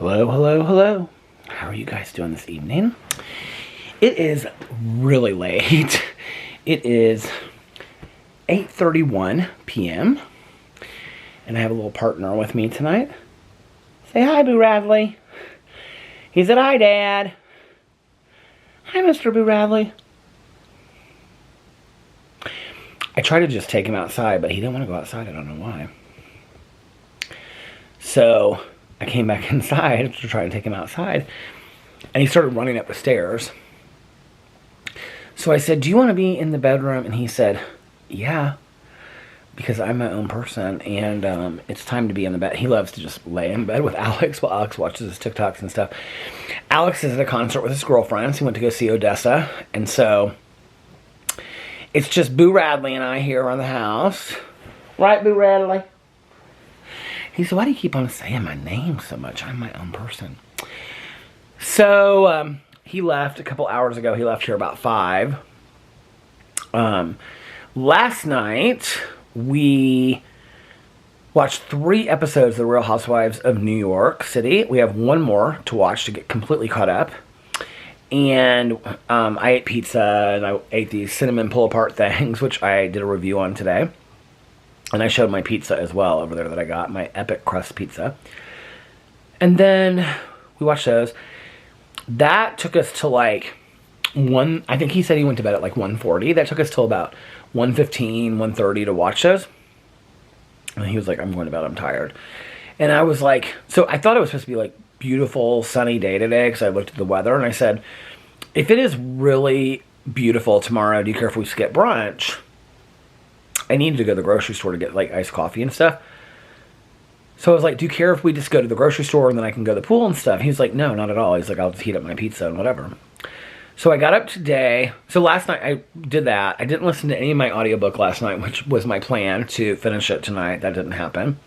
Hello, hello, hello. How are you guys doing this evening? It is really late. It is 8:31 p.m. and I have a little partner with me tonight. Say hi, Boo Radley. He said, hi, Dad. Hi, Mr. Boo Radley. I tried to just take him outside, but he didn't want to go outside. I don't know why. So I came back inside to try to take him outside, and he started running up the stairs. So I said, do you want to be in the bedroom? And he said, yeah, because I'm my own person, and it's time to be in the bed. He loves to just lay in bed with Alex while Alex watches his TikToks and stuff. Alex is at a concert with his girlfriends. He went to go see Odessa, and so it's just Boo Radley and I here around the house. Right, Boo Radley? He said, why do you keep on saying my name so much? I'm my own person. So he left a couple hours ago. He left here about 5. Last night, we watched 3 episodes of The Real Housewives of New York City. We have one more to watch to get completely caught up. And I ate pizza, and I ate these cinnamon pull-apart things, which I did a review on today. And I showed my pizza as well over there that I got, my epic crust pizza. And then we watched those. That took us to like I think he said he went to bed at like 1:40. That took us till about 1:15, 1:30 to watch those. And he was like, I'm going to bed, I'm tired. And I was like, so I thought it was supposed to be like beautiful, sunny day today, because I looked at the weather, and I said, if it is really beautiful tomorrow, do you care if we skip brunch? I needed to go to the grocery store to get like iced coffee and stuff. So I was like, do you care if we just go to the grocery store and then I can go to the pool and stuff? He was like, no, not at all. He's like, I'll just heat up my pizza and whatever. So I got up today. So last night I did that. I didn't listen to any of my audiobook last night, which was my plan to finish it tonight. That didn't happen.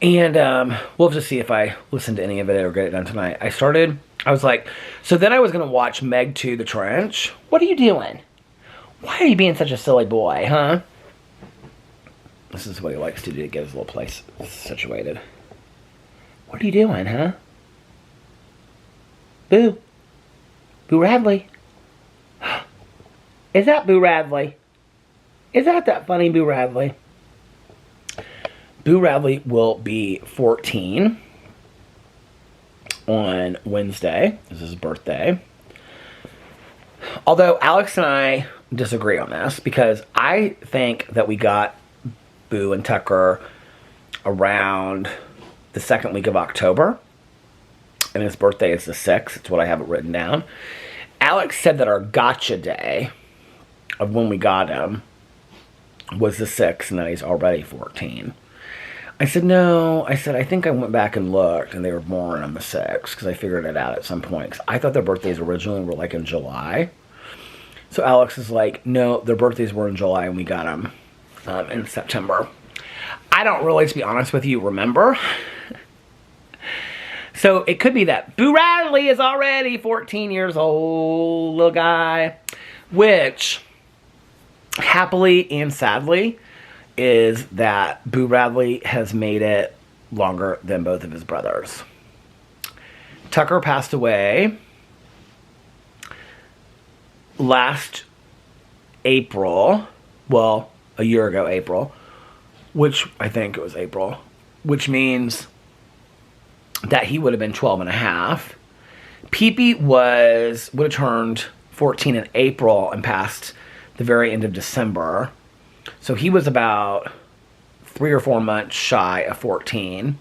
And we'll just see if I listen to any of it or get it done tonight. I was like, so then I was going to watch Meg 2, The Trench. What are you doing? Why are you being such a silly boy, huh? This is what he likes to do to get his little place situated. What are you doing, huh? Boo. Boo Radley. Is that Boo Radley? Is that funny Boo Radley? Boo Radley will be 14 on Wednesday. This is his birthday. Although Alex and I disagree on this, because I think that we got Boo and Tucker around the second week of October, and his birthday is the 6th. It's what I have it written down. Alex said that our gotcha day of when we got him was the 6th, and that he's already 14. I said, no. I said, I think I went back and looked, and they were born on the 6th, because I figured it out at some point. 'Cause I thought their birthdays originally were like in July. So Alex is like, no, their birthdays were in July, and we got them in September. I don't really, to be honest with you, remember. So it could be that Boo Radley is already 14 years old, little guy. Which, happily and sadly, is that Boo Radley has made it longer than both of his brothers. Tucker passed away last April. Well, a year ago April. Which, I think it was April. Which means that he would have been 12 and a half. Pee-Pee would have turned 14 in April and passed the very end of December. So he was about 3 or 4 months shy of 14.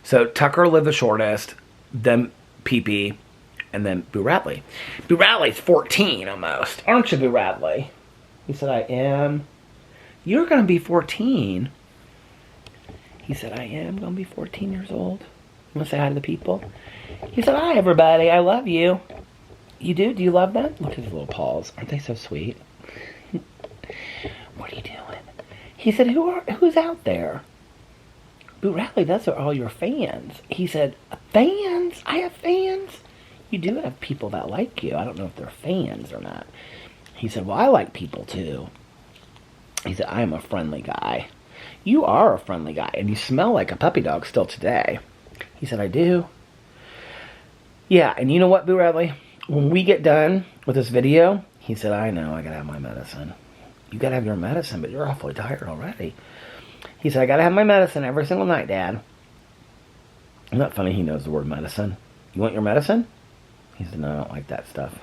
So Tucker lived the shortest, then Pee-Pee, and then Boo Radley. Boo Radley's 14 almost. Aren't you, Boo Radley? He said, I am. You're going to be 14. He said, I am going to be 14 years old. You want to say hi to the people? He said, hi, everybody. I love you. You do? Do you love them? Look at his little paws. Aren't they so sweet? What are you doing? He said, who's out there? Boo Radley, those are all your fans. He said, fans? I have fans? You do have people that like you. I don't know if they're fans or not. He said, well, I like people too. He said, I am a friendly guy. You are a friendly guy, and you smell like a puppy dog still today. He said, I do. Yeah, and you know what, Boo Radley? When we get done with this video, he said, I know, I gotta have my medicine. You gotta have your medicine, but you're awfully tired already. He said, I gotta have my medicine every single night, Dad. Isn't that funny? He knows the word medicine. You want your medicine? He said, no, I don't like that stuff.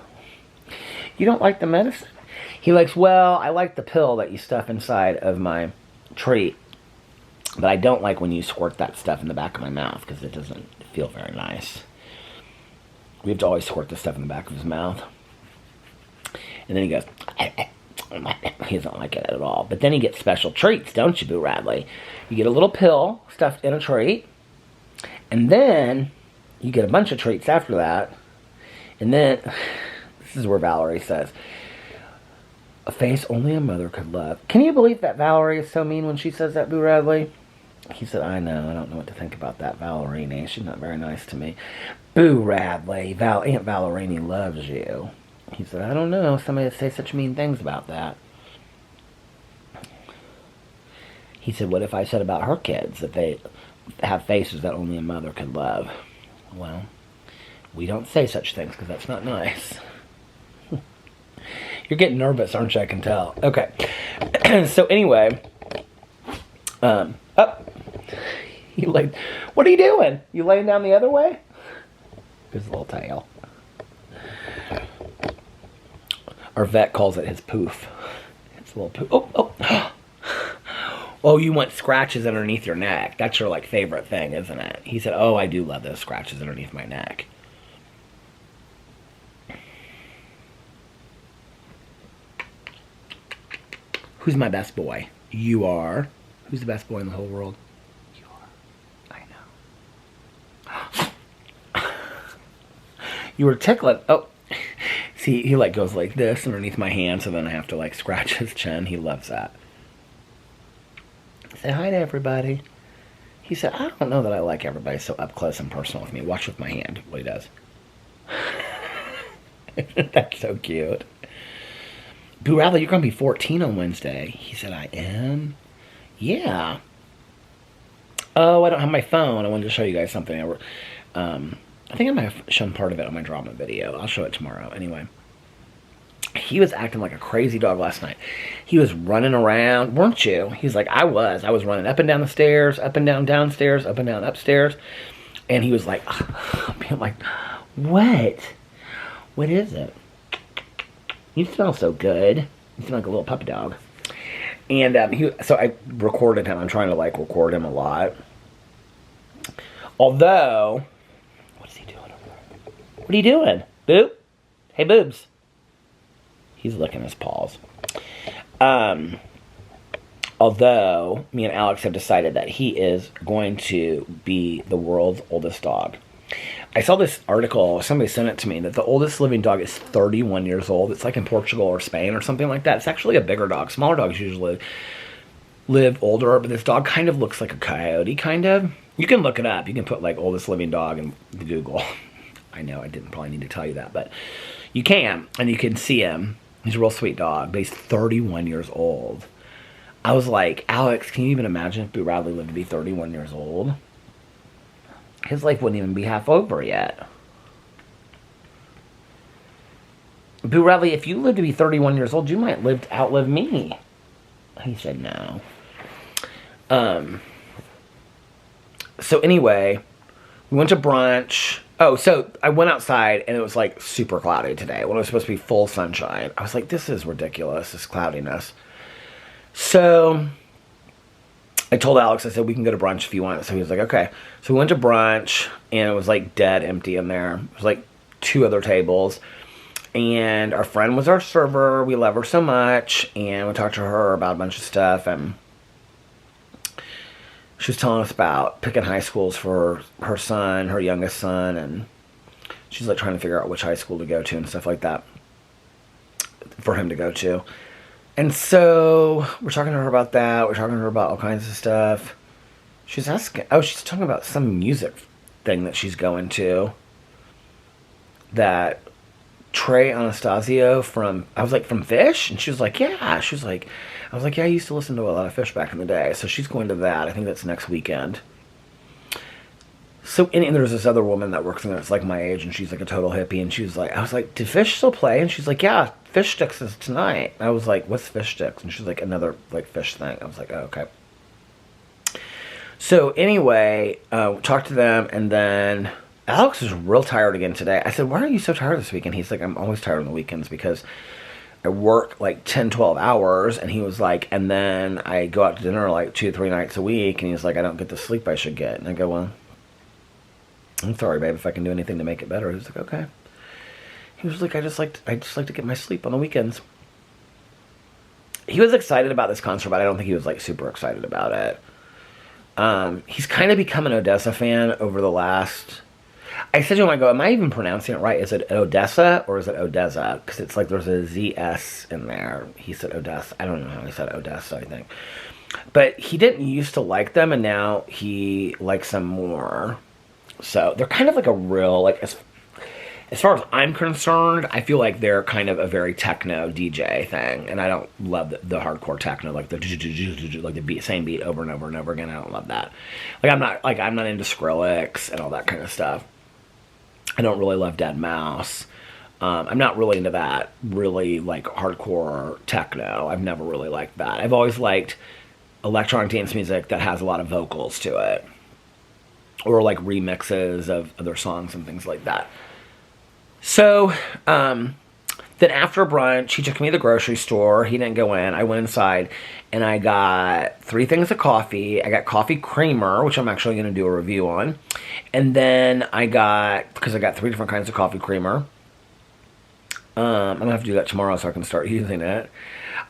You don't like the medicine? He likes, well, I like the pill that you stuff inside of my treat. But I don't like when you squirt that stuff in the back of my mouth because it doesn't feel very nice. We have to always squirt the stuff in the back of his mouth. And then he goes, he doesn't like it at all. But then he gets special treats, don't you, Boo Radley? You get a little pill stuffed in a treat. And then you get a bunch of treats after that. And then, this is where Valerie says, a face only a mother could love. Can you believe that Valerie is so mean when she says that, Boo Radley? He said, I know, I don't know what to think about that Valerini. She's not very nice to me. Boo Radley, Aunt Valerini loves you. He said, I don't know, somebody would say such mean things about that. He said, what if I said about her kids that they have faces that only a mother could love? Well, we don't say such things because that's not nice. You're getting nervous, aren't you? I can tell. Okay. So anyway, what are you doing? You laying down the other way? His little tail. Our vet calls it his poof. It's a little poof. Oh. Oh, you want scratches underneath your neck. That's your, favorite thing, isn't it? He said, oh, I do love those scratches underneath my neck. Who's my best boy? You are. Who's the best boy in the whole world? You are. I know. You were tickling. Oh. See, he goes like this underneath my hand, so then I have to scratch his chin. He loves that. Say hi to everybody. He said, I don't know that I like everybody so up close and personal with me. Watch with my hand what he does. That's so cute. Boo Radley, you're going to be 14 on Wednesday. He said, I am? Yeah. Oh, I don't have my phone. I wanted to show you guys something. I think I might have shown part of it on my drama video. I'll show it tomorrow. Anyway. He was acting like a crazy dog last night. He was running around, weren't you? He's like, I was. I was running up and down the stairs, up and down downstairs, up and down upstairs. And he was like, being like, what? What is it? You smell so good. You smell like a little puppy dog. And so I recorded him. I'm trying to record him a lot. Although, what is he doing over there? What are you doing? Boo? Hey, boobs. He's licking his paws. Although, me and Alex have decided that he is going to be the world's oldest dog. I saw this article, somebody sent it to me, that the oldest living dog is 31 years old. It's like in Portugal or Spain or something like that. It's actually a bigger dog. Smaller dogs usually live older, but this dog kind of looks like a coyote, kind of. You can look it up. You can put, oldest living dog in Google. I know, I didn't probably need to tell you that, but you can, and you can see him. He's a real sweet dog, but he's 31 years old. I was like, Alex, can you even imagine if Boo Radley lived to be 31 years old? His life wouldn't even be half over yet. Boo Radley, if you live to be 31 years old, you might outlive me. He said no. So anyway, we went to brunch. Oh, so I went outside, and it was, super cloudy today when it was supposed to be full sunshine. I was like, this is ridiculous, this cloudiness. So I told Alex, I said, we can go to brunch if you want. So he was like, okay. So we went to brunch, and it was, dead empty in there. It was, 2 other tables. And our friend was our server. We love her so much. And we talked to her about a bunch of stuff, and she was telling us about picking high schools for her son, her youngest son, and she's trying to figure out which high school to go to and stuff like that for him to go to. And so we're talking to her about that. We're talking to her about all kinds of stuff. She's talking about some music thing that she's going to that Trey Anastasio from Fish? And she was like, yeah. I was like, yeah, I used to listen to a lot of Fish back in the day. So she's going to that. I think that's next weekend. So, and there's this other woman that works in there that's like my age, and she's like a total hippie, and she's like, I was like, did Fish still play? And she's like, yeah, Fish Sticks is tonight. I was like, what's Fish Sticks? And she's like, another like fish thing. I was like, oh, okay. So anyway, talked to them, and then Alex was real tired again today. I said, why are you so tired this weekend? He's like, I'm always tired on the weekends because I work like 10, 12 hours. And he was like, and then I go out to dinner like 2 or 3 nights a week. And he's like, I don't get the sleep I should get. And I go, well, I'm sorry, babe, if I can do anything to make it better. He was like, okay. He was like, I just like to get my sleep on the weekends. He was excited about this concert, but I don't think he was like super excited about it. He's kind of become an Odessa fan over the last... I said to him, I go, am I even pronouncing it right? Is it Odessa or is it Odessa? Because it's like there's a ZS in there. He said Odessa. I don't know how he said Odessa, I think. But he didn't used to like them, and now he likes them more. So they're kind of like a real, like, as far as I'm concerned, I feel like they're kind of a very techno DJ thing, and I don't love the hardcore techno, like the beat, same beat over and over and over again. I don't love that. I'm not into Skrillex and all that kind of stuff. I don't really love Dead Mouse. I'm not really into that really like hardcore techno. I've never really liked that. I've always liked electronic dance music that has a lot of vocals to it, or like remixes of other songs and things like that. So, then after brunch, he took me to the grocery store. He didn't go in. I went inside, and I got 3 things of coffee. I got coffee creamer, which I'm actually going to do a review on. And then I got 3 different kinds of coffee creamer. I'm going to have to do that tomorrow so I can start using it.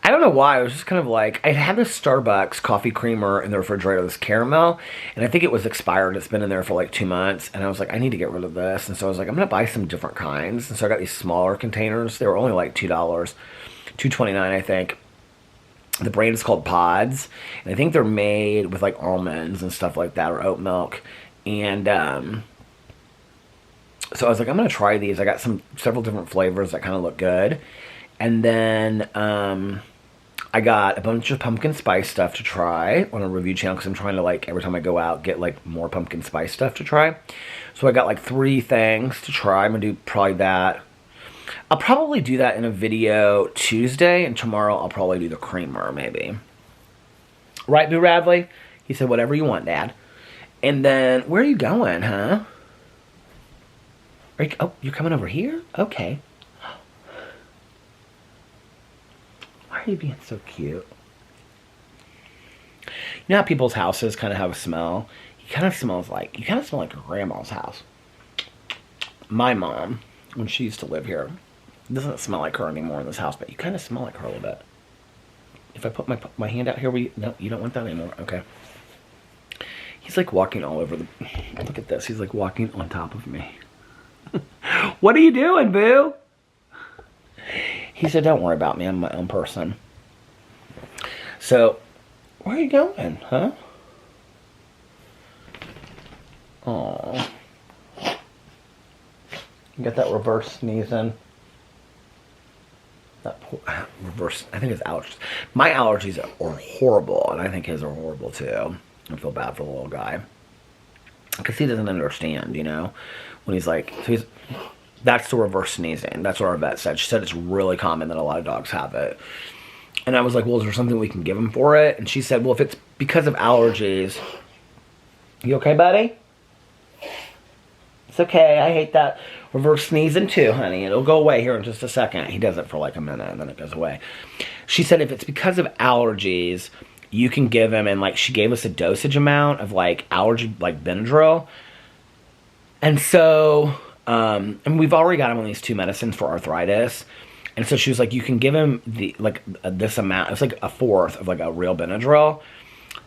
I don't know why. I was just kind of like, I had this Starbucks coffee creamer in the refrigerator, this caramel, and I think it was expired. It's been in there for like 2 months, and I was like, I need to get rid of this. And so I was like, I'm going to buy some different kinds. And so I got these smaller containers. They were only like $2, $2.29, I think. The brand is called Pods, and I think they're made with like almonds and stuff like that, or oat milk. And so I was like, I'm going to try these. I got several different flavors that kind of look good. And then I got a bunch of pumpkin spice stuff to try on a review channel, because I'm trying to, like, every time I go out, get like more pumpkin spice stuff to try. So I got like 3 things to try. I'm going to do probably that. I'll probably do that in a video Tuesday, and tomorrow I'll probably do the creamer, maybe. Right, Boo Radley? He said, whatever you want, Dad. And then, where are you going, huh? Oh, you're coming over here? Okay. Why are you being so cute? You know how people's houses kind of have a smell? You kind of smell like your grandma's house. My mom, when she used to live here, it doesn't smell like her anymore in this house, but you kind of smell like her a little bit. If I put my hand out here, no, you don't want that anymore. Okay. He's like walking all over the... Look at this. He's like walking on top of me. What are you doing, Boo? He said, don't worry about me. I'm my own person. So, where are you going, huh? Aww. You got that reverse sneezing. That poor, reverse, I think it's allergies. My allergies are horrible, and I think his are horrible too. I feel bad for the little guy. Because he doesn't understand, you know? When he's like, that's the reverse sneezing. That's what our vet said. She said it's really common that a lot of dogs have it. And I was like, well, is there something we can give him for it? And she said, well, if it's because of allergies. You okay, buddy? It's okay. I hate that reverse sneezing too, honey. It'll go away here in just a second. He does it for like a minute, and then it goes away. She said if it's because of allergies, you can give him, and like she gave us a dosage amount of like allergy, like Benadryl. And so, and we've already got him on these 2 medicines for arthritis. And so she was like, you can give him this amount. It's like a 1/4 of like a real Benadryl.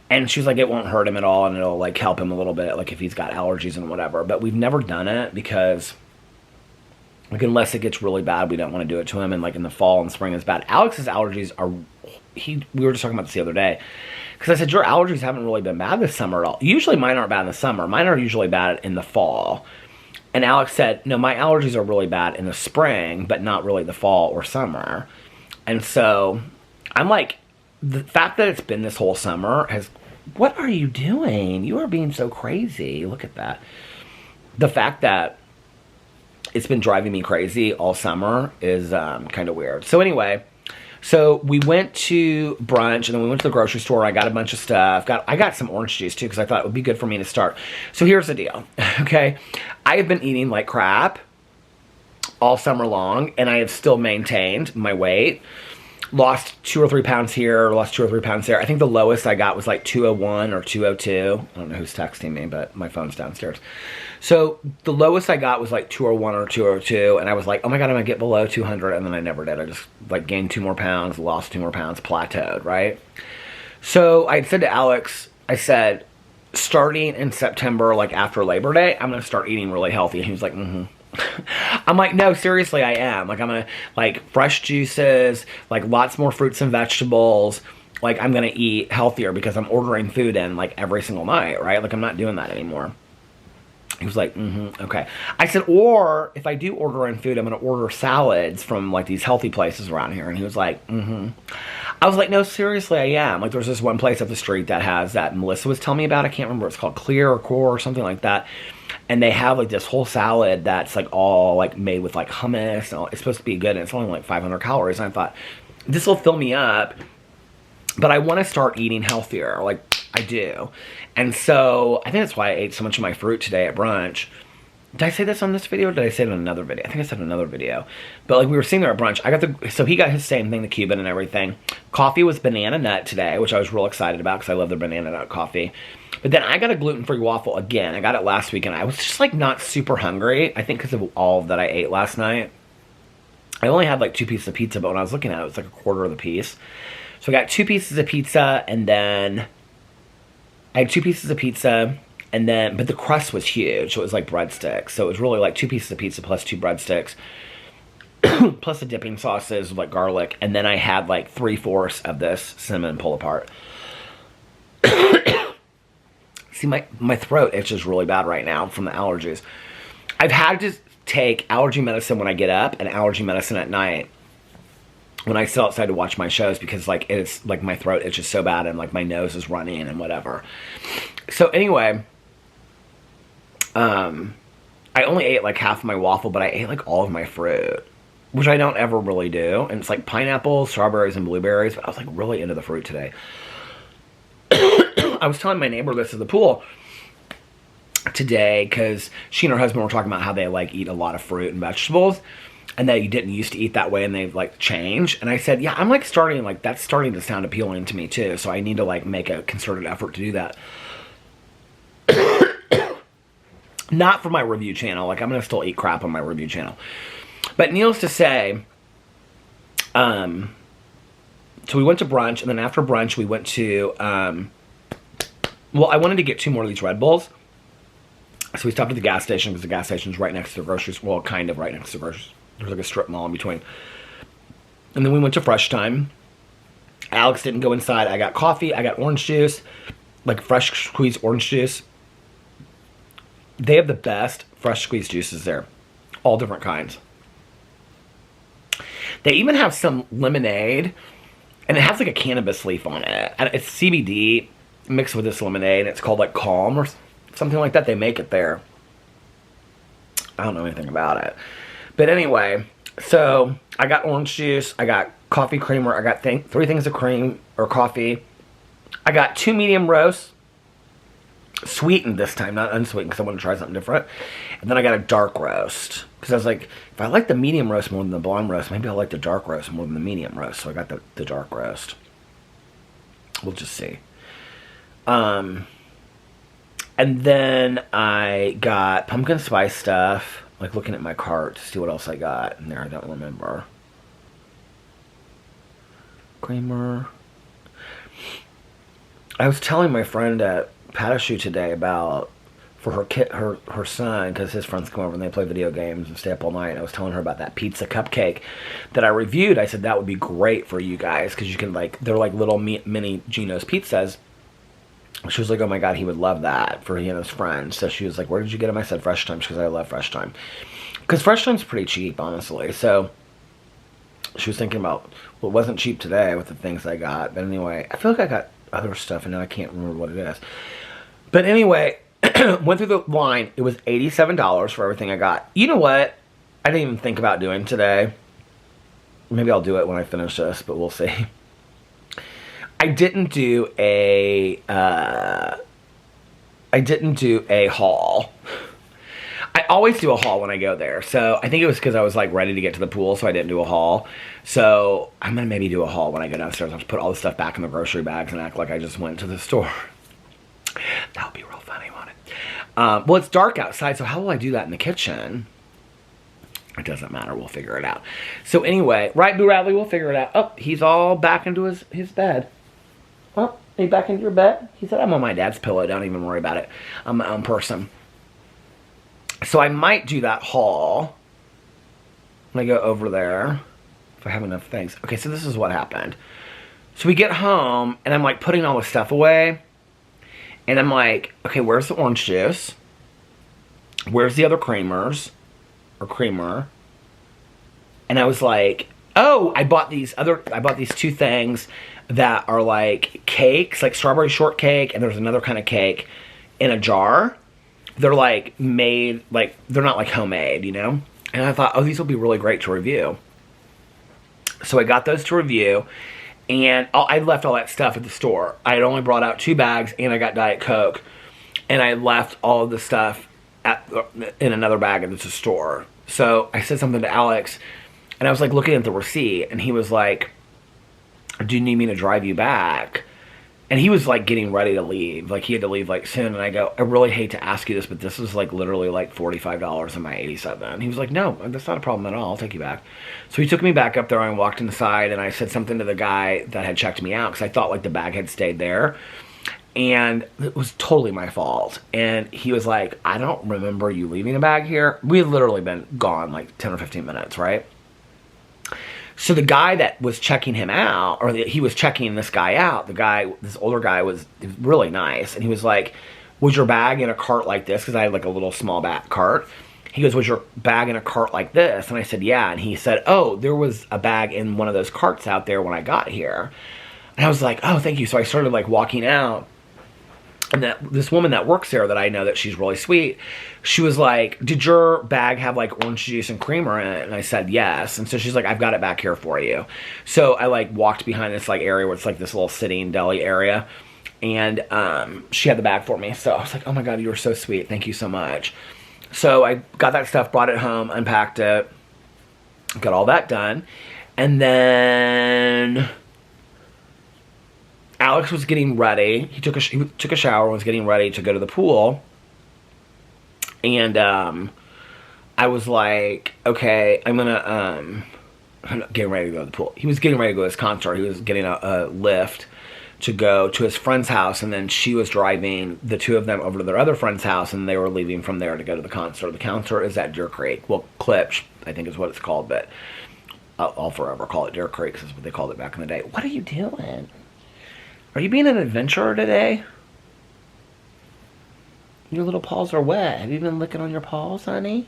And she was like, it won't hurt him at all, and it'll like help him a little bit, like if he's got allergies and whatever. But we've never done it because, like, unless it gets really bad, we don't want to do it to him. And like in the fall and spring is bad. Alex's allergies are, we were just talking about this the other day. Because I said, your allergies haven't really been bad this summer at all. Usually mine aren't bad in the summer. Mine are usually bad in the fall. And Alex said, no, my allergies are really bad in the spring, but not really the fall or summer. And so I'm like, the fact that it's been this whole summer has... What are you doing? You are being so crazy. Look at that. the fact that it's been driving me crazy all summer is kind of weird. So anyway, so we went to brunch, and then we went to the grocery store. I got a bunch of stuff. I got some orange juice too, because I thought it would be good for me to start. So here's the deal, okay? I have been eating like crap all summer long, and I have still maintained my weight. Lost 2 or 3 pounds here, lost 2 or 3 pounds there. I think the lowest I got was like 201 or 202. I don't know who's texting me, but my phone's downstairs. So the lowest I got was like 201 or 202, and I was like, oh my God, I'm gonna get below 200, and then I never did. I just like gained 2 more pounds, lost 2 more pounds, plateaued, right? So I said to Alex, I said, starting in September, like after Labor Day, I'm gonna start eating really healthy. And he was like, mm-hmm. I'm like, no, seriously, I am. Like, I'm gonna, like, fresh juices, like, lots more fruits and vegetables. Like, I'm gonna eat healthier because I'm ordering food in, like, every single night, right? Like, I'm not doing that anymore. He was like, okay. I said, or if I do order in food, I'm gonna order salads from, like, these healthy places around here. And he was like, I was like, no, seriously, I am. Like, there's this one place up the street that has that Melissa was telling me about. I can't remember. It's called Clear or Core or something like that. And they have, like, this whole salad that's, like, all, like, made with, like, hummus. And all. It's supposed to be good, and it's only, like, 500 calories. And I thought, this will fill me up, but I want to start eating healthier. Like, I do. And so, I think that's why I ate so much of my fruit today at brunch. Did I say this on this video, or did I say it in another video? I think I said in another video. But, like, we were sitting there at brunch. So he got his same thing, the Cuban and everything. Coffee was banana nut today, which I was real excited about because I love their banana nut coffee. But then I got a gluten-free waffle again. I got it last week, and I was just, like, not super hungry. I think because of all that I ate last night. I only had, like, 2 pieces of pizza, but when I was looking at it, it was, like, a quarter of the piece. So I got 2 pieces of pizza, and then I had 2 pieces of pizza, and then, but the crust was huge. So it was, like, breadsticks. So it was really, like, 2 pieces of pizza plus 2 breadsticks, plus the dipping sauces with, like, garlic. And then I had, like, 3/4 of this cinnamon pull-apart. See, my throat itches really bad right now from the allergies. I've had to take allergy medicine when I get up and allergy medicine at night when I sit outside to watch my shows because, like, it's, like, my throat itches so bad and, like, my nose is running and whatever. So, anyway, I only ate, like, half of my waffle, but I ate, like, all of my fruit, which I don't ever really do. And it's, like, pineapples, strawberries, and blueberries, but I was, like, really into the fruit today. I was telling my neighbor this at the pool today because she and her husband were talking about how they, like, eat a lot of fruit and vegetables and that you didn't used to eat that way and they've, like, changed. And I said, yeah, I'm, like, starting, like, that's starting to sound appealing to me too. So I need to, like, make a concerted effort to do that. Not for my review channel. Like, I'm going to still eat crap on my review channel. But needless to say, so we went to brunch, and then after brunch we went to, well, I wanted to get 2 more of these Red Bulls. So we stopped at the gas station because the gas station's right next to the grocery store. Well, kind of right next to the grocery store. There's like a strip mall in between. And then we went to Fresh Time. Alex didn't go inside. I got coffee. I got orange juice. Like fresh squeezed orange juice. They have the best fresh squeezed juices there. All different kinds. They even have some lemonade. And it has like a cannabis leaf on it. And it's CBD mixed with this lemonade. It's called like Calm or something like that. They make it there. I don't know anything about it. But anyway, so I got orange juice. I got coffee creamer. I got 3 things of cream or coffee. I got 2 medium roasts. Sweetened this time, not unsweetened because I want to try something different. And then I got a dark roast. Because I was like, if I like the medium roast more than the blonde roast, maybe I'll like the dark roast more than the medium roast. So I got the dark roast. We'll just see. And then I got pumpkin spice stuff. Like looking at my cart to see what else I got in there. I don't remember. Creamer. I was telling my friend at Patashu today about for her kid, her son, because his friends come over and they play video games and stay up all night. And I was telling her about that pizza cupcake that I reviewed. I said that would be great for you guys because you can like they're like little mini Geno's pizzas. She was like, oh my god, he would love that for he and his friends. So she was like, where did you get them? I said Fresh Time because I love Fresh Time. Because Fresh Time's pretty cheap, honestly. So she was thinking about, well, it wasn't cheap today with the things I got. But anyway, I feel like I got other stuff and now I can't remember what it is. But anyway, Went through the line. It was $87 for everything I got. You know what? I didn't even think about doing today. Maybe I'll do it when I finish this, but we'll see. I didn't do a haul. I always do a haul when I go there. So I think it was because I was like ready to get to the pool, so I didn't do a haul. So I'm gonna maybe do a haul when I go downstairs. I'll just put all the stuff back in the grocery bags and act like I just went to the store. That would be real funny, won't it? Well, it's dark outside, so how will I do that in the kitchen? It doesn't matter. We'll figure it out. So anyway, right, Boo Radley, we'll figure it out. Oh, he's all back into his bed. Oh, are you back into your bed? He said, I'm on my dad's pillow. Don't even worry about it. I'm my own person. So I might do that haul when I go over there, if I have enough things. Okay, so this is what happened. So we get home, and I'm like putting all the stuff away. And I'm like, okay, where's the orange juice? Where's the other creamers? Or creamer? And I was like, oh, I bought these two things that are like cakes, like strawberry shortcake, and there's another kind of cake in a jar. They're like made, like, they're not like homemade, you know? And I thought, oh, these will be really great to review. So I got those to review, and I left all that stuff at the store. I had only brought out 2 bags, and I got Diet Coke. And I left all of the stuff in another bag at the store. So I said something to Alex, and I was like looking at the receipt, and he was like, do you need me to drive you back? And he was like getting ready to leave. Like he had to leave like soon. And I go, I really hate to ask you this, but this is like literally like $45 in my 87. And he was like, no, that's not a problem at all. I'll take you back. So he took me back up there, and I walked inside, and I said something to the guy that had checked me out, because I thought like the bag had stayed there. And it was totally my fault. And he was like, I don't remember you leaving a bag here. We had literally been gone like 10 or 15 minutes, right? So the guy that was checking him out, or he was checking this guy out, this older guy was really nice. And he was like, was your bag in a cart like this? Because I had like a little small back cart. He goes, was your bag in a cart like this? And I said, yeah. And he said, oh, there was a bag in one of those carts out there when I got here. And I was like, oh, thank you. So I started like walking out. And this woman that works there, that I know that she's really sweet, she was like, did your bag have like orange juice and creamer in it? And I said, yes. And so she's like, I've got it back here for you. So I like walked behind this like area where it's like this little sitting deli area. And she had the bag for me. So I was like, oh my God, you were so sweet. Thank you so much. So I got that stuff, brought it home, unpacked it, got all that done. And then Alex was getting ready. He took a shower and was getting ready to go to the pool. And I was like, okay, I'm not getting ready to go to the pool. He was getting ready to go to his concert. He was getting a lift to go to his friend's house, and then she was driving the two of them over to their other friend's house, and they were leaving from there to go to the concert. The concert is at Deer Creek. Well, Klipsch, I think is what it's called, but I'll forever call it Deer Creek, because that's what they called it back in the day. What are you doing? Are you being an adventurer today? Your little paws are wet. Have you been licking on your paws, honey?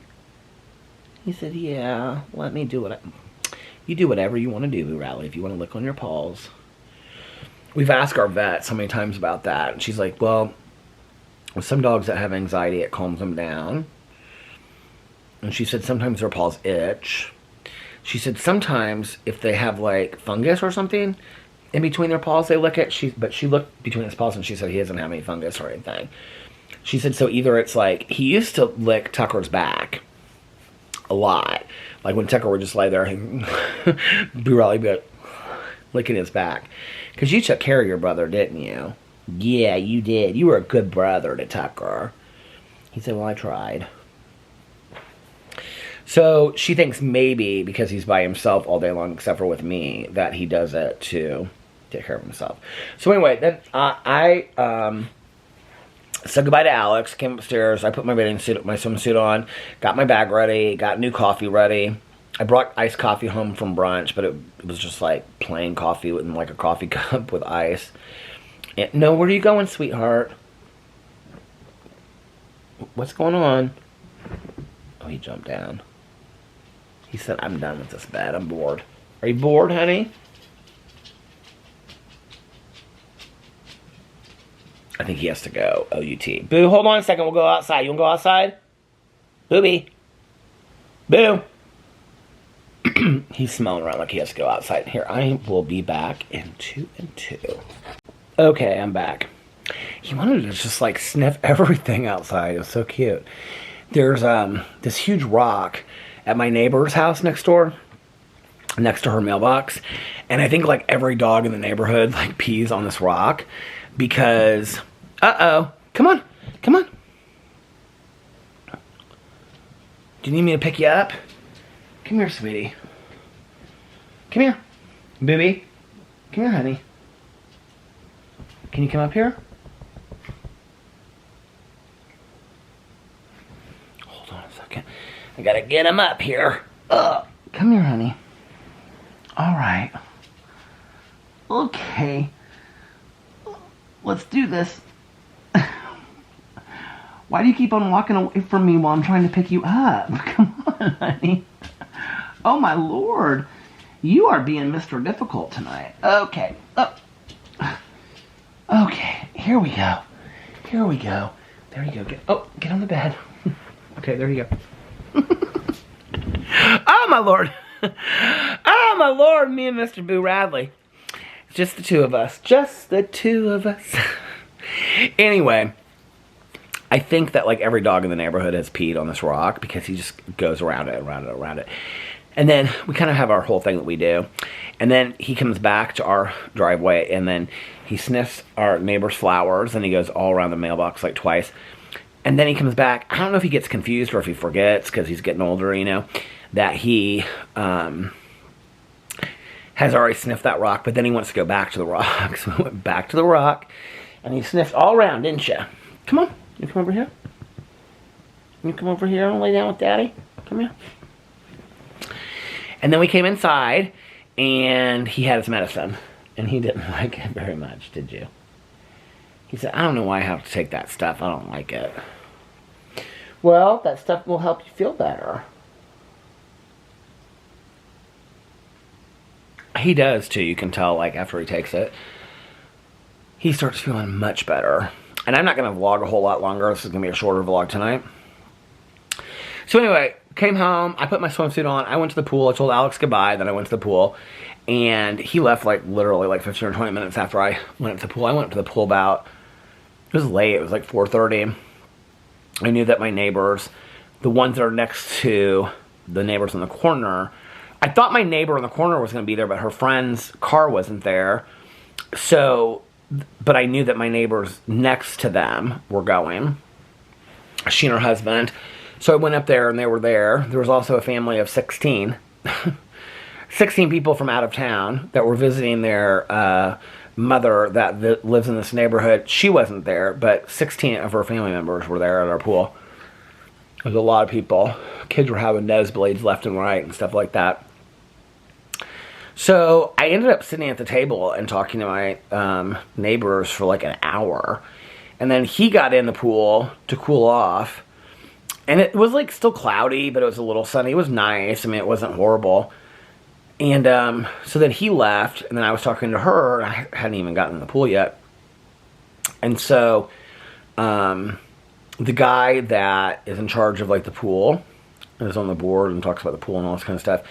He said, yeah, let me do it. You do whatever you want to do, Riley, if you want to lick on your paws. We've asked our vet so many times about that. And she's like, well, with some dogs that have anxiety, it calms them down. And she said sometimes their paws itch. She said sometimes if they have like fungus or something in between their paws, they lick it. But she looked between his paws and she said he doesn't have any fungus or anything. She said, so either it's like, he used to lick Tucker's back a lot. Like when Tucker would just lay there and be really good licking his back. Because you took care of your brother, didn't you? Yeah, you did. You were a good brother to Tucker. He said, well, I tried. So she thinks maybe because he's by himself all day long, except for with me, that he does it to take care of himself. So anyway, then I said goodbye to Alex, came upstairs, I put my bathing suit, my swimsuit on, got my bag ready, got new coffee ready. I brought iced coffee home from brunch, but it was just like plain coffee in like a coffee cup with ice. And, no, where are you going, sweetheart? What's going on? Oh, he jumped down. He said, I'm done with this bed, I'm bored. Are you bored, honey? I think he has to go OUT. Boo, hold on a second. We'll go outside. You want to go outside? Booby. Boo. He's smelling around like he has to go outside. Here, I will be back in 2 and 2. Okay, I'm back. He wanted to just like sniff everything outside. It was so cute. There's this huge rock at my neighbor's house next door, next to her mailbox. And I think like every dog in the neighborhood like pees on this rock because, uh-oh, come on, come on. Do you need me to pick you up? Come here, sweetie. Come here. Booby. Come here, honey. Can you come up here? Hold on a second. I gotta get him up here. Come here, honey. All right. Okay. Let's do this. Why do you keep on walking away from me while I'm trying to pick you up? Come on, honey. Oh, my Lord. You are being Mr. Difficult tonight. Okay. Oh. Okay. Here we go. Here we go. There you go. Get on the bed. Okay, there you go. Oh, my Lord. Oh, my Lord. Me and Mr. Boo Radley. Just the two of us. Just the two of us. Anyway, I think that like every dog in the neighborhood has peed on this rock because he just goes around it, around it, around it. And then we kind of have our whole thing that we do. And then he comes back to our driveway and then he sniffs our neighbor's flowers and he goes all around the mailbox like twice. And then he comes back. I don't know if he gets confused or if he forgets because he's getting older, you know, that he has already sniffed that rock, but then he wants to go back to the rock. So we went back to the rock and he sniffed all around, didn't you? Come on. You come over here. You come over here and lay down with Daddy. Come here. And then we came inside, and he had his medicine. And he didn't like it very much, did you? He said, I don't know why I have to take that stuff. I don't like it. Well, that stuff will help you feel better. He does, too. You can tell, like, after he takes it. He starts feeling much better. And I'm not going to vlog a whole lot longer. This is going to be a shorter vlog tonight. So anyway, came home. I put my swimsuit on. I went to the pool. I told Alex goodbye. Then I went to the pool. And he left like literally like 15 or 20 minutes after I went to the pool. I went to the pool about, it was late. It was like 4:30. I knew that my neighbors, the ones that are next to the neighbors in the corner, I thought my neighbor in the corner was going to be there, but her friend's car wasn't there. So, but I knew that my neighbors next to them were going. She and her husband. So I went up there and they were there. There was also a family of 16. 16 people from out of town that were visiting their mother that lives in this neighborhood. She wasn't there, but 16 of her family members were there at our pool. There was a lot of people. Kids were having nosebleeds left and right and stuff like that. So I ended up sitting at the table and talking to my neighbors for like an hour. And then he got in the pool to cool off. And it was like still cloudy, but it was a little sunny. It was nice. I mean, it wasn't horrible. And so then he left, and then I was talking to her. I hadn't even gotten in the pool yet. And so the guy that is in charge of like the pool, and is on the board and talks about the pool and all this kind of stuff,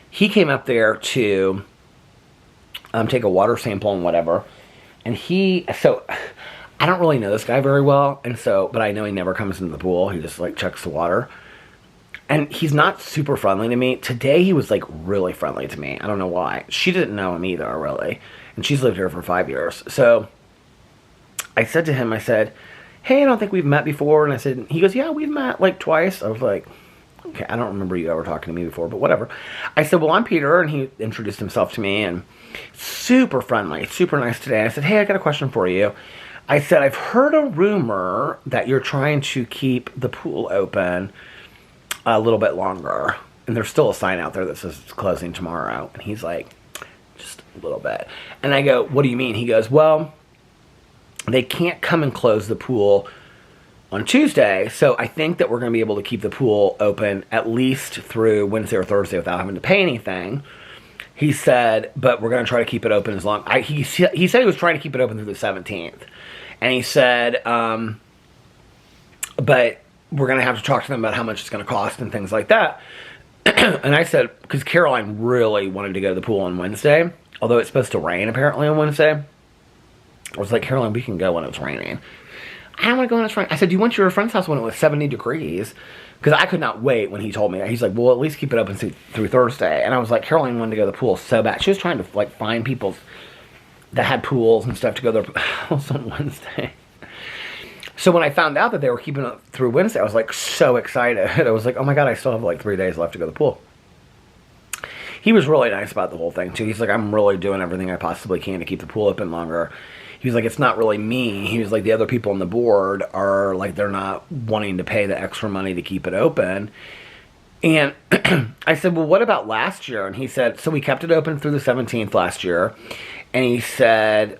he came up there to take a water sample and whatever. And so I don't really know this guy very well, and so, but I know he never comes into the pool. He just like checks the water. And he's not super friendly to me. Today he was like really friendly to me. I don't know why. She didn't know him either, really. And she's lived here for 5 years. So I said to him, I said, hey, I don't think we've met before. And I said, he goes, yeah, we've met like twice. I was like, okay, I don't remember you ever talking to me before, but whatever. I said, well, I'm Peter. And he introduced himself to me and super friendly, super nice today. I said, hey, I got a question for you. I said, I've heard a rumor that you're trying to keep the pool open a little bit longer. And there's still a sign out there that says it's closing tomorrow. And he's like, just a little bit. And I go, what do you mean? He goes, well, they can't come and close the pool on Tuesday. So I think that we're going to be able to keep the pool open at least through Wednesday or Thursday without having to pay anything. He said, but we're going to try to keep it open as long. He said he was trying to keep it open through the 17th. And he said, but we're going to have to talk to them about how much it's going to cost and things like that. And I said, because Caroline really wanted to go to the pool on Wednesday, although it's supposed to rain apparently on Wednesday. I was like, Caroline, we can go when it's raining. I don't want to go when it's raining. I said, do you want your friend's house when it was 70 degrees? Because I could not wait when he told me that. He's like, well, at least keep it open through Thursday. And I was like, Caroline wanted to go to the pool so bad. She was trying to like find people that had pools and stuff to go to their house on Wednesday. So when I found out that they were keeping it through Wednesday, I was like so excited. I was like, oh my God, I still have like 3 days left to go to the pool. He was really nice about the whole thing too. He's like, I'm really doing everything I possibly can to keep the pool open longer. He was like, it's not really me. He was like, the other people on the board are like, they're not wanting to pay the extra money to keep it open. And I said, well, what about last year? And he said, so we kept it open through the 17th last year. And he said,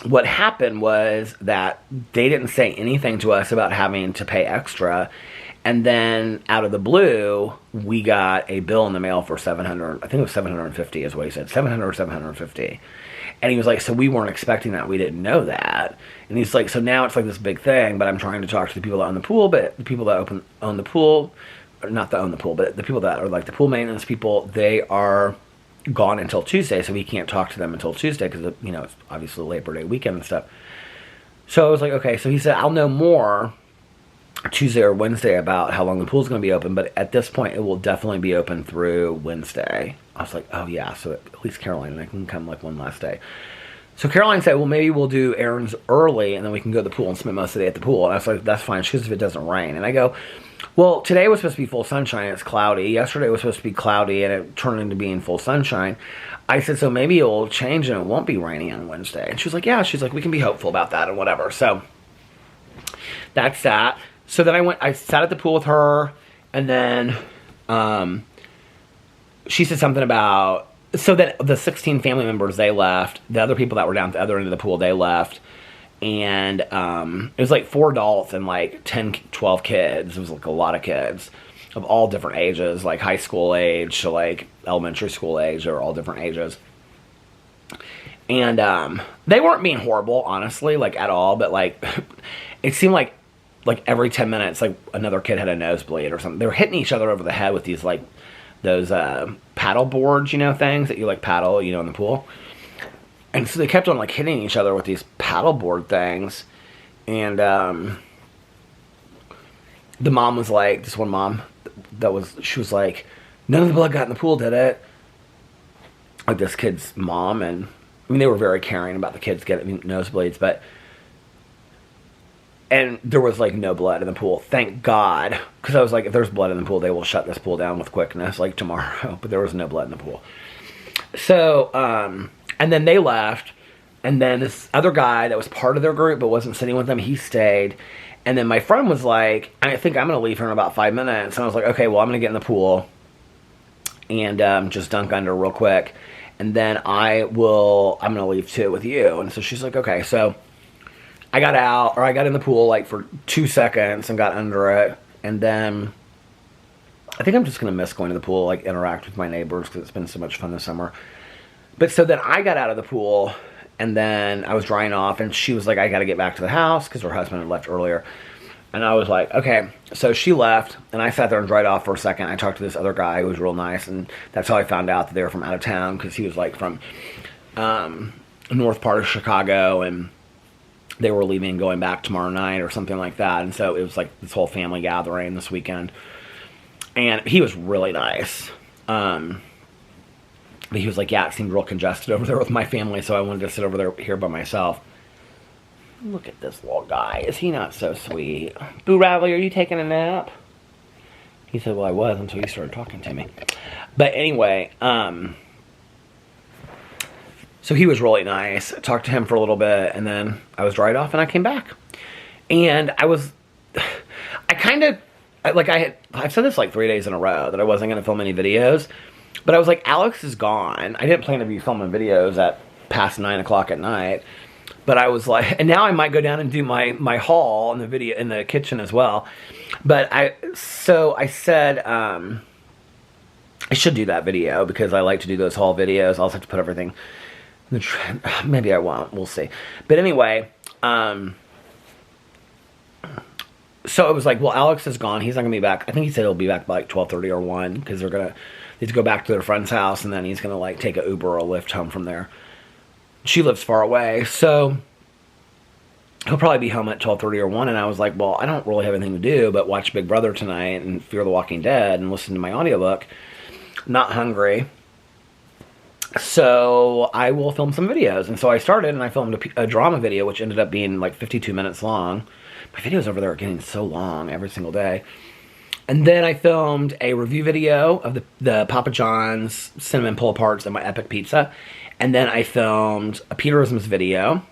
what happened was that they didn't say anything to us about having to pay extra. And then out of the blue, we got a bill in the mail for $700. I think it was $750 is what he said. $700 or $750. And he was like, so we weren't expecting that. We didn't know that. And he's like, so now it's like this big thing, but I'm trying to talk to the people that own the pool, but the people that own the pool, or not that own the pool, but the people that are like the pool maintenance people, they are gone until Tuesday, so we can't talk to them until Tuesday because, you know, it's obviously Labor Day weekend and stuff. So I was like, okay. So he said, I'll know more Tuesday or Wednesday about how long the pool's going to be open, but at this point, it will definitely be open through Wednesday. I was like, oh yeah, so at least Caroline and I can come like one last day. So Caroline said, well, maybe we'll do errands early and then we can go to the pool and spend most of the day at the pool. And I was like, that's fine, because if it doesn't rain. And I go, well, today was supposed to be full sunshine, it's cloudy. Yesterday was supposed to be cloudy, and it turned into being full sunshine. I said, so maybe it'll change and it won't be raining on Wednesday. And she was like, yeah. She's like, we can be hopeful about that and whatever. So that's that. So then I sat at the pool with her, and then she said something about, so that the 16 family members, they left. The other people that were down at the other end of the pool, they left. And it was like 4 adults and like 10, 12 kids. It was like a lot of kids of all different ages, like high school age to like elementary school age. They were all different ages. And they weren't being horrible, honestly, like at all. But like it seemed like every 10 minutes, like another kid had a nosebleed or something. They were hitting each other over the head with these like those paddle boards, you know, things that you like paddle, you know, in the pool. And so they kept on like hitting each other with these paddleboard things. And the mom was like, this one mom, she was like, none of the blood got in the pool, did it? Like this kid's mom. And I mean, they were very caring about the kids getting nosebleeds, and there was like no blood in the pool. Thank God. Because I was like, if there's blood in the pool, they will shut this pool down with quickness like tomorrow. But there was no blood in the pool. So, and then they left, and then this other guy that was part of their group but wasn't sitting with them, he stayed. And then my friend was like, I think I'm going to leave here in about 5 minutes. And I was like, okay, well, I'm going to get in the pool and just dunk under real quick. And then I'm going to leave too with you. And so she's like, okay. So I got in the pool like for 2 seconds and got under it. And then I think I'm just going to miss going to the pool, like interact with my neighbors because it's been so much fun this summer. But so then I got out of the pool, and then I was drying off, and she was like, I got to get back to the house because her husband had left earlier. And I was like, okay. So she left, and I sat there and dried off for a second. I talked to this other guy who was real nice, and that's how I found out that they were from out of town because he was like from north part of Chicago, and they were leaving and going back tomorrow night or something like that. And so it was like this whole family gathering this weekend. And he was really nice. But he was like, yeah, it seemed real congested over there with my family, so I wanted to sit over there here by myself. Look at this little guy. Is he not so sweet? Boo Radley, are you taking a nap? He said, well, I was until you started talking to me. But anyway, so he was really nice. I talked to him for a little bit, and then I was dried off, and I came back. And I've said this like 3 days in a row, that I wasn't going to film any videos. But I was like, Alex is gone. I didn't plan to be filming videos at past 9 o'clock at night. But I was like, and now I might go down and do my haul in the video in the kitchen as well. But I said I should do that video because I like to do those haul videos. I also have to put everything Maybe I won't. We'll see. But anyway, so it was like, well, Alex is gone. He's not going to be back. I think he said he'll be back by like 12:30 or 1 because they have to go back to their friend's house, and then he's going to like take an Uber or a Lyft home from there. She lives far away, so he'll probably be home at 12:30 or 1. And I was like, well, I don't really have anything to do but watch Big Brother tonight and Fear the Walking Dead and listen to my audiobook. Not hungry. So I will film some videos. And so I started, and I filmed a drama video, which ended up being like 52 minutes long. My videos over there are getting so long every single day. And then I filmed a review video of the Papa John's cinnamon pull-aparts and my epic pizza. And then I filmed a Peterisms video.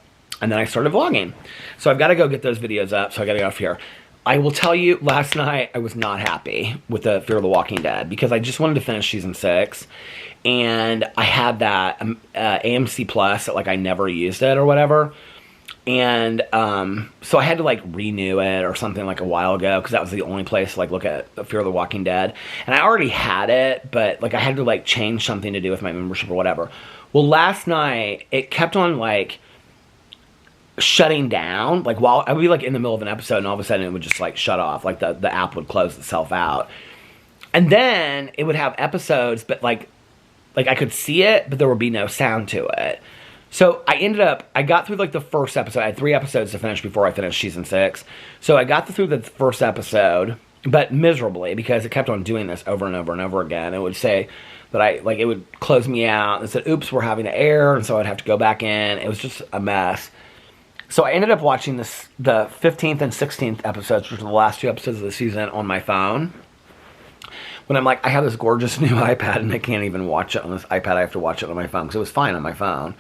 And then I started vlogging. So I've got to go get those videos up, so I got to get off here. I will tell you, last night I was not happy with the Fear the Walking Dead because I just wanted to finish season 6. And I had that AMC Plus that like I never used it or whatever. And so I had to like renew it or something like a while ago because that was the only place to like look at Fear the Walking Dead. And I already had it, but like I had to like change something to do with my membership or whatever. Well, last night it kept on like shutting down, like while I would be like in the middle of an episode and all of a sudden it would just like shut off, like the app would close itself out. And then it would have episodes, but like I could see it, but there would be no sound to it. So I got through like the first episode. I had 3 episodes to finish before I finished season 6. So I got through the first episode, but miserably because it kept on doing this over and over and over again. It would say that it would close me out and said, oops, we're having to air. And so I'd have to go back in. It was just a mess. So I ended up watching the 15th and 16th episodes, which are the last 2 episodes of the season, on my phone. When I'm like, I have this gorgeous new iPad and I can't even watch it on this iPad. I have to watch it on my phone because it was fine on my phone.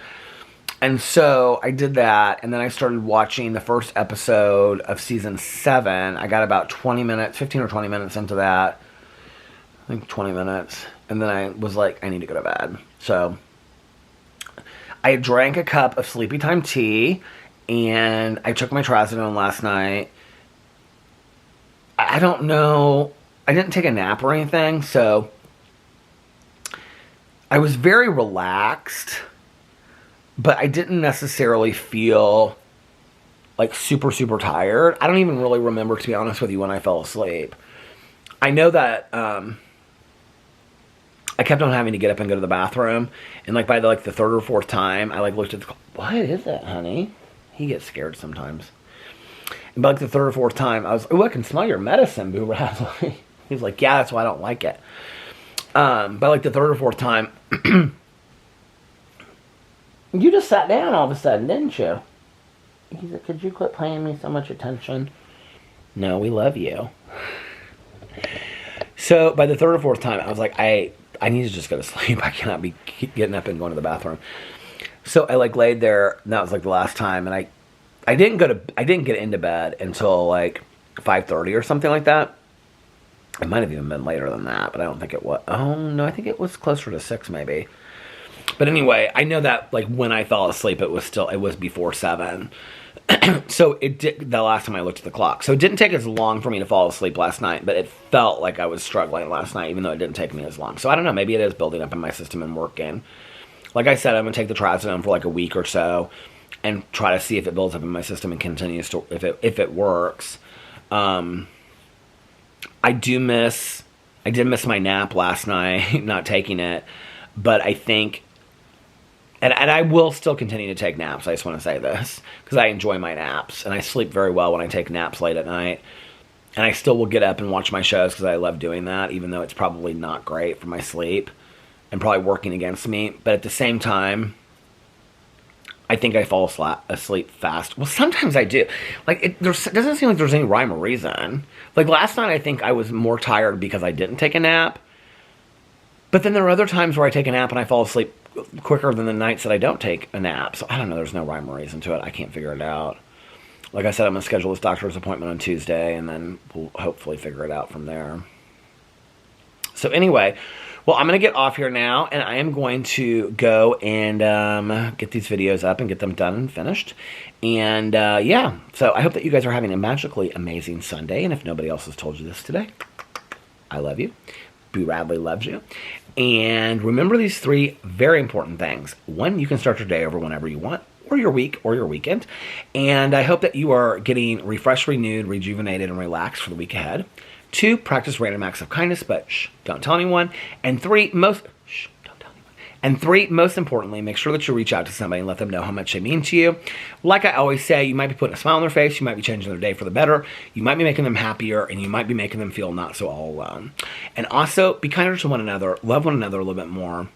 And so I did that, and then I started watching the first episode of season 7. I got about 20 minutes, 15 or 20 minutes into that. I think 20 minutes. And then I was like, I need to go to bed. So I drank a cup of Sleepy Time tea, and I took my trazodone last night. I don't know. I didn't take a nap or anything, so I was very relaxed, but I didn't necessarily feel like super, super tired. I don't even really remember, to be honest with you, when I fell asleep. I know that I kept on having to get up and go to the bathroom, and like by the 3rd or 4th time, I like looked at the clock. What is that, honey? He gets scared sometimes. And by like the 3rd or 4th time, I was, oh, I can smell your medicine, Boo Radley. He's like, yeah, that's why I don't like it. By like the 3rd or 4th time, you just sat down all of a sudden, didn't you? He's like, could you quit paying me so much attention? No, we love you. So by the 3rd or 4th time, I was like, I need to just go to sleep. I cannot be getting up and going to the bathroom. So I like laid there, and that was like the last time, and I didn't get into bed until like 5:30 or something like that. It might have even been later than that, but I don't think it was. Oh no, I think it was closer to 6 maybe. But anyway, I know that like when I fell asleep, it was before 7. So it did the last time I looked at the clock. So it didn't take as long for me to fall asleep last night, but it felt like I was struggling last night, even though it didn't take me as long. So I don't know, maybe it is building up in my system and working. Like I said, I'm gonna take the trazodone for like a week or so and try to see if it builds up in my system and continues to if it works. I did miss my nap last night, not taking it, but I think, and I will still continue to take naps. I just want to say this because I enjoy my naps and I sleep very well when I take naps late at night. And I still will get up and watch my shows because I love doing that, even though it's probably not great for my sleep and probably working against me. But at the same time, I think I fall asleep fast. Well, sometimes I do. Like, it doesn't seem like there's any rhyme or reason. Like, last night I think I was more tired because I didn't take a nap. But then there are other times where I take a nap and I fall asleep quicker than the nights that I don't take a nap. So I don't know. There's no rhyme or reason to it. I can't figure it out. Like I said, I'm going to schedule this doctor's appointment on Tuesday, and then we'll hopefully figure it out from there. So anyway, well, I'm going to get off here now, and I am going to go and get these videos up and get them done and finished. And yeah, so I hope that you guys are having a magically amazing Sunday. And if nobody else has told you this today, I love you. Boo Radley loves you. And remember these 3 very important things. 1, you can start your day over whenever you want, or your week, or your weekend. And I hope that you are getting refreshed, renewed, rejuvenated, and relaxed for the week ahead. 2, practice random acts of kindness, but don't tell anyone. And 3, most importantly, make sure that you reach out to somebody and let them know how much they mean to you. Like I always say, you might be putting a smile on their face, you might be changing their day for the better, you might be making them happier, and you might be making them feel not so all alone. And also, be kinder to one another, love one another a little bit more.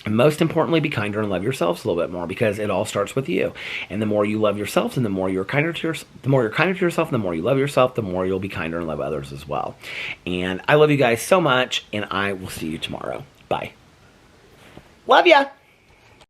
And most importantly, be kinder and love yourselves a little bit more, because it all starts with you. And the more you love yourselves, and the more you're kinder to yourself, the more you love yourself, the more you'll be kinder and love others as well. And I love you guys so much, and I will see you tomorrow. Bye. Love ya!